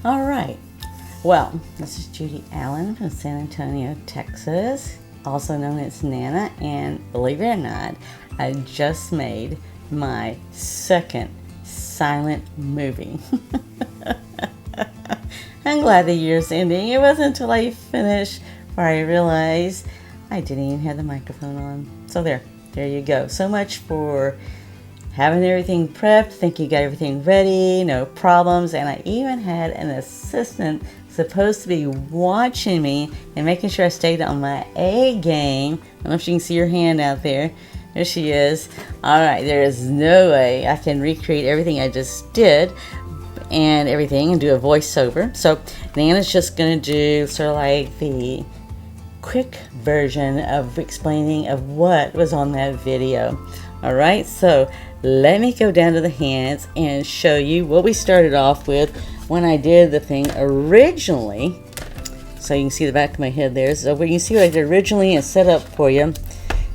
All right. Well, this is Judy Allen from San Antonio, Texas, also known as Nana, and believe it or not, I just made my second silent movie. I'm glad the year's ending. It wasn't until I finished where I realized I didn't even have the microphone on. So there you go. So much for having everything prepped, think you got everything ready, no problems, and I even had an assistant supposed to be watching me and making sure I stayed on my A game. I don't know if you can see her hand out there. There she is. Alright, there is no way I can recreate everything I just did and everything and do a voiceover. So Nana's just going to do sort of like the quick version of explaining of what was on that video. Alright, so let me go down to the hands and show you what we started off with when I did the thing originally. So you can see the back of my head there. So when you see what I did originally and set up for you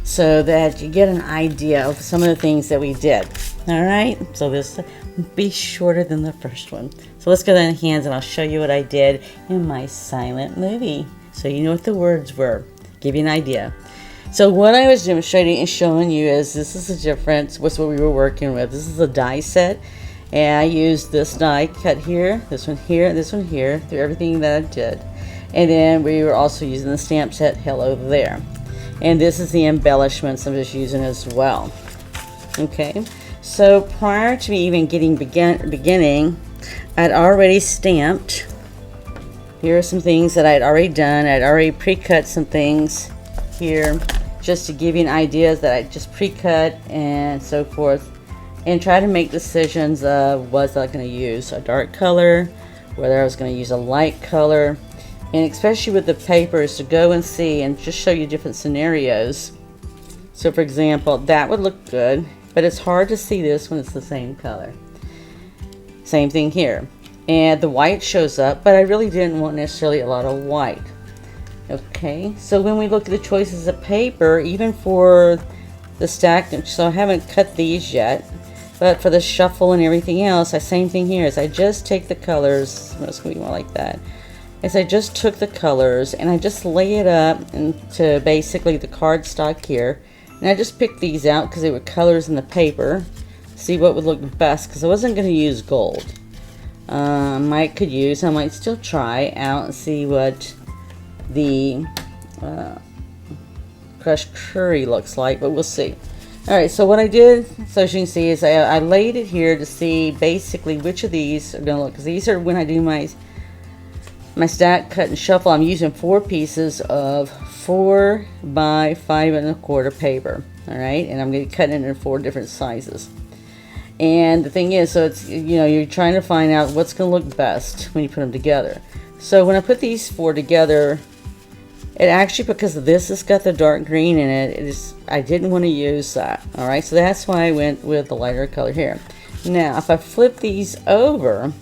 so that you get an idea of some of the things that we did. Alright, so this will be shorter than the first one. So let's go down to the hands and I'll show you what I did in my silent movie. So you know what the words were. Give you an idea. So what I was demonstrating and showing you is this is the difference. What's what we were working with. This is a die set. And I used this die cut here, this one here, and this one here through everything that I did. And then we were also using the stamp set Hello There. And this is the embellishments I'm just using as well. Okay. So prior to me even getting beginning, I'd already stamped. Here are some things that I'd already done. I'd already pre-cut some things here just to give you an idea that I just pre-cut and so forth, and try to make decisions of was I going to use a dark color, whether I was going to use a light color, and especially with the papers to go and see and just show you different scenarios. So for example, that would look good, but it's hard to see this when it's the same color. Same thing here. And the white shows up, but I really didn't want necessarily a lot of white. Okay, so when we look at the choices of paper, even for the stack, so I haven't cut these yet, but for the shuffle and everything else, the same thing here is I just take the colors, it's going to be more like that, is I just took the colors and I just lay it up into basically the cardstock here, and I just picked these out because they were colors in the paper, see what would look best, because I wasn't going to use gold. I might still try out and see what the crushed curry looks like, but we'll see. Alright, so what I did, so as you can see, is I laid it here to see basically which of these are going to look, because these are when I do my stack, cut, and shuffle. I'm using 4 pieces of 4 by 5 1/4 paper. Alright, and I'm going to cut it in 4 different sizes. And the thing is, so it's, you know, you're trying to find out what's going to look best when you put them together. So when I put these 4 together, it actually, because this has got the dark green in it, I didn't want to use that. Alright, so that's why I went with the lighter color here. Now, if I flip these over,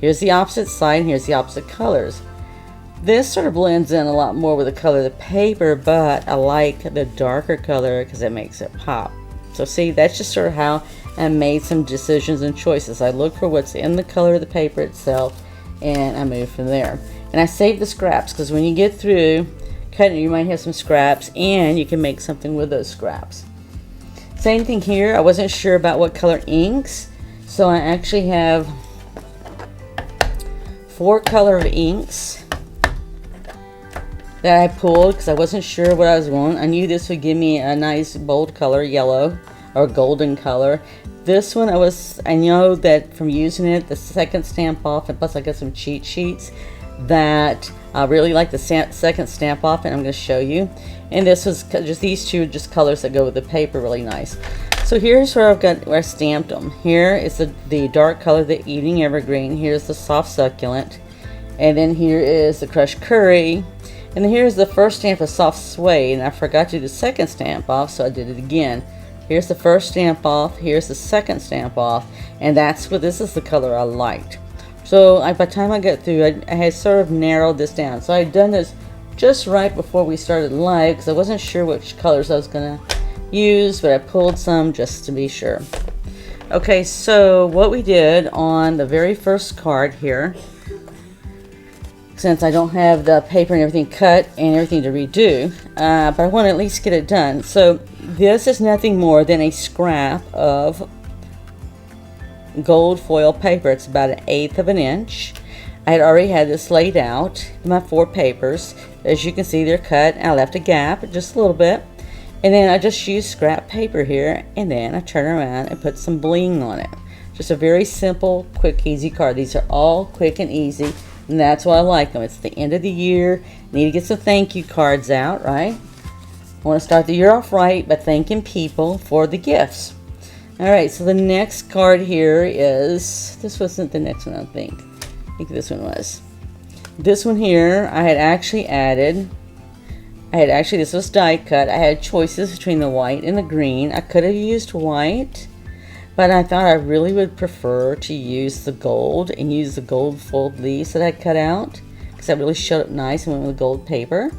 here's the opposite side, and here's the opposite colors. This sort of blends in a lot more with the color of the paper, but I like the darker color because it makes it pop. So see, that's just sort of how I made some decisions and choices. I look for what's in the color of the paper itself, and I move from there. And I save the scraps, because when you get through cutting, you might have some scraps, and you can make something with those scraps. Same thing here. I wasn't sure about what color inks, so I actually have 4 color of inks that I pulled because I wasn't sure what I was wanting. I knew this would give me a nice bold color, yellow or golden color. This one I know that from using it, the second stamp off, and plus I got some cheat sheets that I really like the second stamp off, and I'm going to show you. And this was just these 2 just colors that go with the paper really nice. So here's where I stamped them. Here is the dark color, the evening evergreen. Here's the soft succulent, and then here is the crushed curry, and then here's the first stamp of soft suede, and I forgot to do the second stamp off, so I did it again. Here's the first stamp off, here's the second stamp off, and this is the color I liked. So by the time I got through, I had sort of narrowed this down. So I'd done this just right before we started live because I wasn't sure which colors I was going to use, but I pulled some just to be sure. Okay, so what we did on the very first card here since I don't have the paper and everything cut and everything to redo, but I want to at least get it done. So this is nothing more than a scrap of gold foil paper. It's about 1/8 of an inch. I had already had this laid out in my 4 papers. As you can see, they're cut. I left a gap just a little bit, and then I just used scrap paper here, and then I turn around and put some bling on it. Just a very simple, quick, easy card. These are all quick and easy, and that's why I like them. It's the end of the year. Need to get some thank you cards out, right? I want to start the year off right by thanking people for the gifts. Alright, so the next card here is, this wasn't the next one, I think this one was. This one here, I had actually added, this was die cut. I had choices between the white and the green. I could have used white, but I thought I really would prefer to use the gold and use the gold foiled leaves that I cut out, because that really showed up nice and went with the gold paper.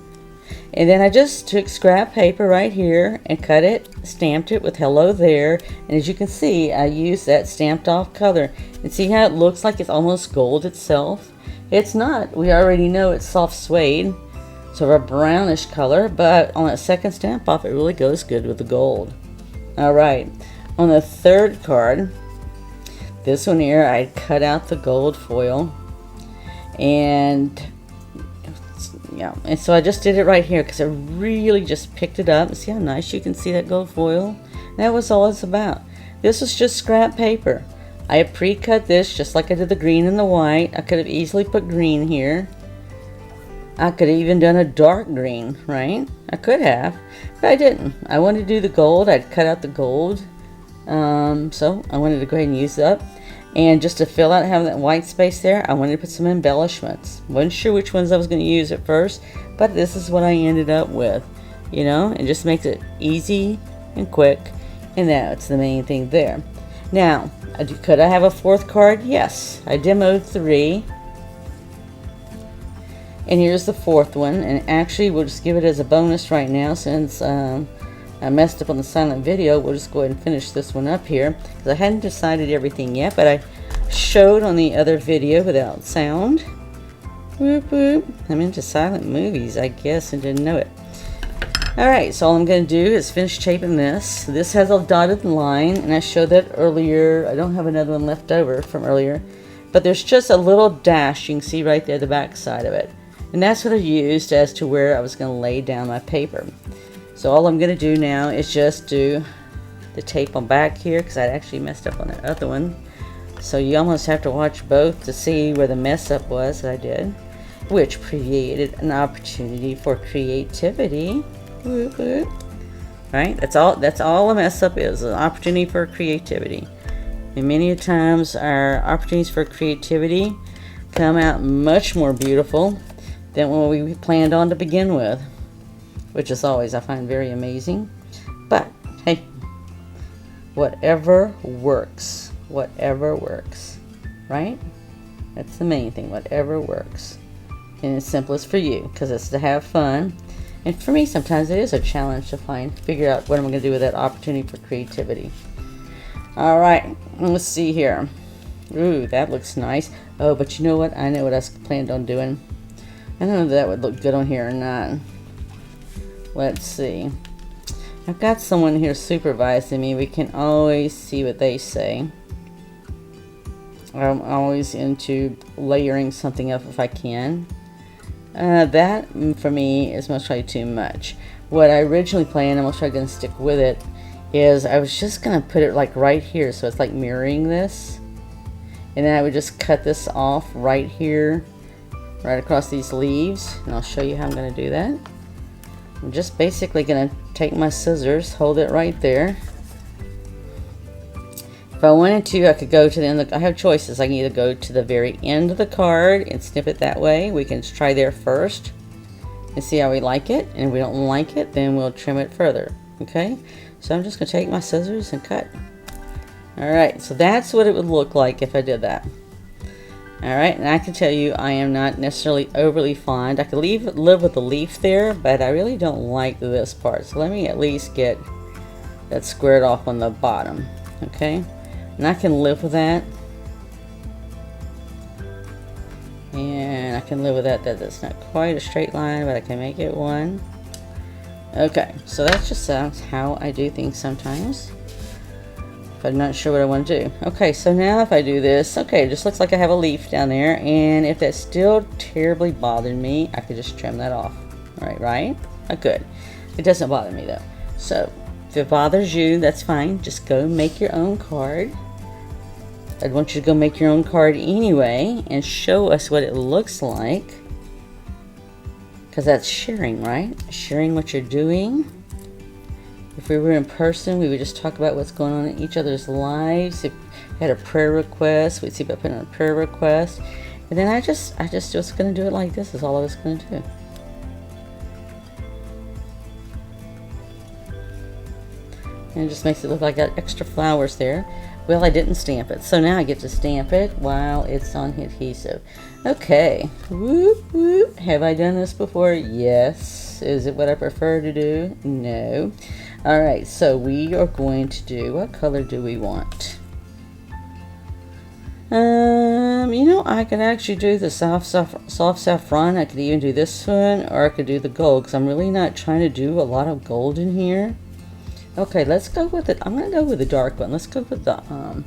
And then I just took scrap paper right here and cut it, stamped it with hello there, and as you can see, I used that stamped off color. And see how it looks like it's almost gold itself? It's not. We already know it's soft suede, sort of a brownish color, but on that second stamp off, it really goes good with the gold. Alright, on the third card, this one here, I cut out the gold foil, and yeah, and so I just did it right here because I really just picked it up. See how nice you can see that gold foil? That was all it's about. This was just scrap paper. I had pre-cut this just like I did the green and the white. I could have easily put green here. I could have even done a dark green, right? I could have, but I didn't. I wanted to do the gold. I'd cut out the gold. So I wanted to go ahead and use that. And just to fill out having that white space there, I wanted to put some embellishments. Wasn't sure which ones I was going to use at first, but this is what I ended up with. You know, it just makes it easy and quick, and that's the main thing there. Now, could I have a 4th card? Yes. I demoed 3. And here's the 4th one, and actually we'll just give it as a bonus right now since I messed up on the silent video. We'll just go ahead and finish this one up here because I hadn't decided everything yet, but I showed on the other video without sound. Whoop, whoop. I'm into silent movies, I guess, and didn't know it. Alright, so all I'm going to do is finish taping this. This has a dotted line, and I showed that earlier. I don't have another one left over from earlier, but there's just a little dash you can see right there, the back side of it. And that's what I used as to where I was going to lay down my paper. So all I'm going to do now is just do the tape on back here because I actually messed up on that other one. So you almost have to watch both to see where the mess up was that I did, which created an opportunity for creativity. Whoop, whoop. Right? That's all a mess up is, an opportunity for creativity. And many times our opportunities for creativity come out much more beautiful than what we planned on to begin with, which is always, I find, very amazing. But hey, whatever works, right? That's the main thing, whatever works. And it's simplest for you because it's to have fun. And for me, sometimes it is a challenge to figure out what I'm going to do with that opportunity for creativity. All right, let's see here. Ooh, that looks nice. Oh, but you know what? I know what I planned on doing. I don't know if that would look good on here or not. Let's see. I've got someone here supervising me. We can always see what they say. I'm always into layering something up if I can. That, for me, is most probably too much. What I originally planned, I'm most probably going to stick with it, is I was just going to put it like right here, so it's like mirroring this. And then I would just cut this off right here, right across these leaves. And I'll show you how I'm going to do that. I'm just basically going to take my scissors, hold it right there. If I wanted to, I could go to the end. I have choices. I can either go to the very end of the card and snip it that way. We can try there first and see how we like it. And if we don't like it, then we'll trim it further. Okay? So I'm just going to take my scissors and cut. Alright, so that's what it would look like if I did that. Alright, and I can tell you I am not necessarily overly fond. I could live with the leaf there, but I really don't like this part. So let me at least get that squared off on the bottom. Okay? And I can live with that. And line. I can live with that. That's not quite a straight line, but I can make it one. Okay, so that's just how I do things sometimes. If I'm not sure what I want to do. Okay, so now if I do this, okay, it just looks like I have a leaf down there, and if that's still terribly bothering me, I could just trim that off. All right, right? Oh, good. It doesn't bother me though. So if it bothers you, that's fine. Just go make your own card. I'd want you to go make your own card anyway and show us what it looks like. Because that's sharing, right? Sharing what you're doing. If we were in person, we would just talk about what's going on in each other's lives. If you had a prayer request, we'd see about putting in a prayer request. And then I just was going to do it like this is all I was going to do. And it just makes it look like I got extra flowers there. Well, I didn't stamp it, so now I get to stamp it while it's on adhesive. Okay, whoop, whoop. Have I done this before? Yes. Is it what I prefer to do? No. All right, so we are going to do, what color do we want? You know, I could actually do the soft saffron. I could even do this one, or I could do the gold, because I'm really not trying to do a lot of gold in here. Okay, let's go with it. I'm going to go with the dark one. Let's go with the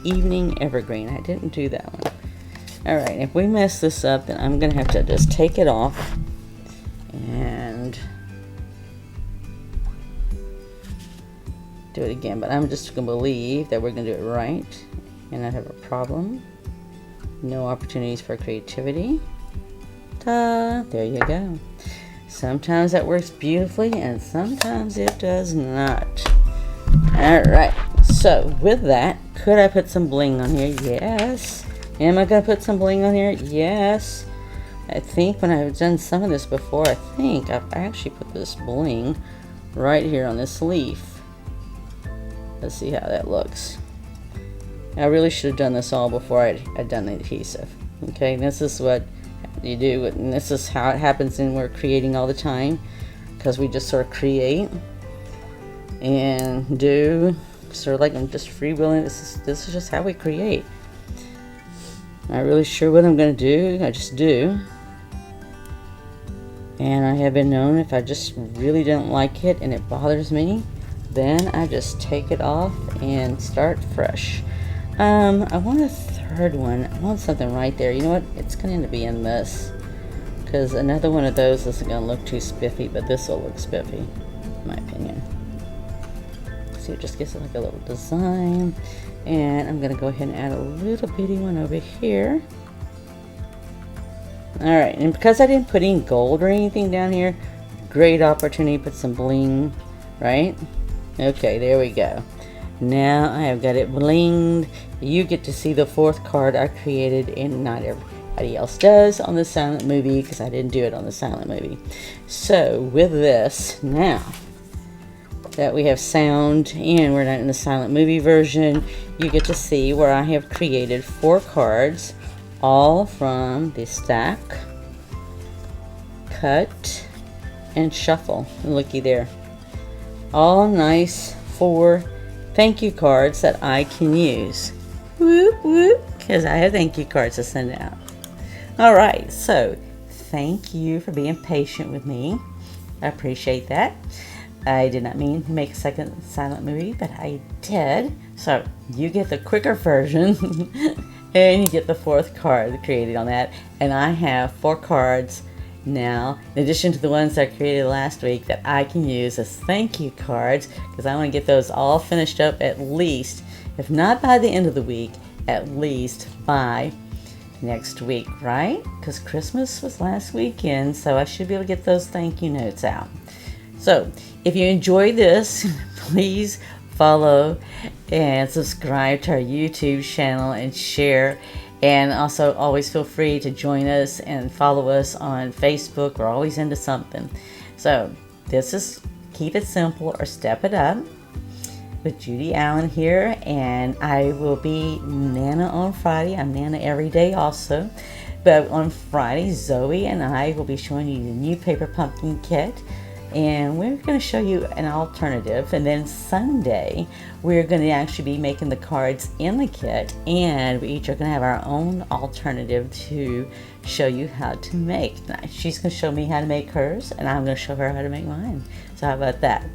evening evergreen. I didn't do that one. All right, if we mess this up, then I'm going to have to just take it off and do it again. But I'm just going to believe that we're going to do it right and not have a problem. No opportunities for creativity. Ta! There you go. Sometimes that works beautifully and sometimes it does not. Alright, so with that, could I put some bling on here? Yes. Am I going to put some bling on here? Yes. I think when I've done some of this before, I think I've actually put this bling right here on this leaf. Let's see how that looks. I really should have done this all before I'd done the adhesive. Okay, this is what you do, and this is how it happens when we're creating all the time, because we just sort of create and do sort of like I'm just freewheeling. This is just how we create. Not really sure what I'm going to do. I just do, and I have been known if I just really don't like it and it bothers me, then I just take it off and start fresh. I want a third one. I want something right there. You know what? It's going to be in this, because another one of those isn't going to look too spiffy, but this will look spiffy, in my opinion. So it just gives it like a little design. And I'm going to go ahead and add a little bitty one over here. Alright, and because I didn't put any gold or anything down here, great opportunity to put some bling, right? Okay, there we go. Now I have got it blinged. You get to see the fourth card I created, and not everybody else does on the silent movie, because I didn't do it on the silent movie. So with this, now that we have sound and we're not in the silent movie version, you get to see where I have created 4 cards, all from the stack, cut, and shuffle. And looky there. All nice 4 thank you cards that I can use. Whoop whoop, because I have thank you cards to send out. Alright, so thank you for being patient with me. I appreciate that. I did not mean to make a second silent movie, but I did. So you get the quicker version and you get the 4th card created on that. And I have 4 cards now, in addition to the ones I created last week, that I can use as thank you cards, because I want to get those all finished up at least, if not by the end of the week, at least by next week, right? Because Christmas was last weekend, so I should be able to get those thank you notes out. So if you enjoyed this, please follow and subscribe to our YouTube channel and share. And also always feel free to join us and follow us on Facebook. We're always into something. So this is Keep It Simple or Step It Up with Judy Allen here. And I will be Nana on Friday. I'm Nana every day also. But on Friday, Zoe and I will be showing you the new paper pumpkin kit. And we're going to show you an alternative. And then Sunday, we're going to actually be making the cards in the kit. And we each are going to have our own alternative to show you how to make. Now, she's going to show me how to make hers, and I'm going to show her how to make mine. So how about that?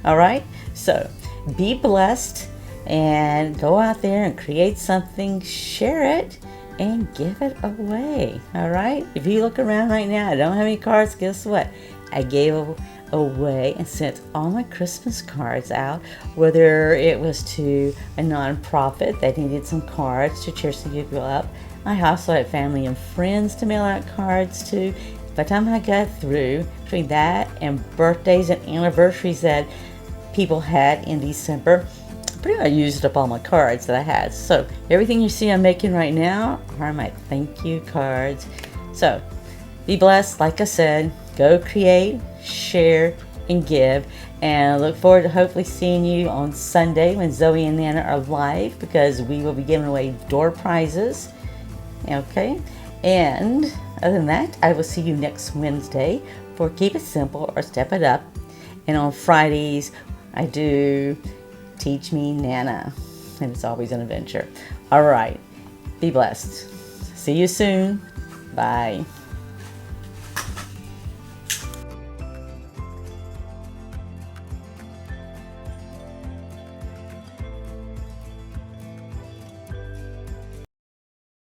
All right, so be blessed and go out there and create something, share it, and give it away. All right, if you look around right now, I don't have any cards. Guess what? I gave away and sent all my Christmas cards out, whether it was to a nonprofit that needed some cards to cheer some people up. I also had family and friends to mail out cards to. By the time I got through, between that and birthdays and anniversaries that people had in December, pretty much used up all my cards that I had. So everything you see I'm making right now are my thank you cards. So be blessed. Like I said, go create, share, and give. And I look forward to hopefully seeing you on Sunday when Zoe and Nana are live, because we will be giving away door prizes. Okay, and other than that, I will see you next Wednesday for Keep It Simple or Step It Up. And on Fridays, I do Teach Me Nana, and it's always an adventure. All right, be blessed. See you soon. Bye.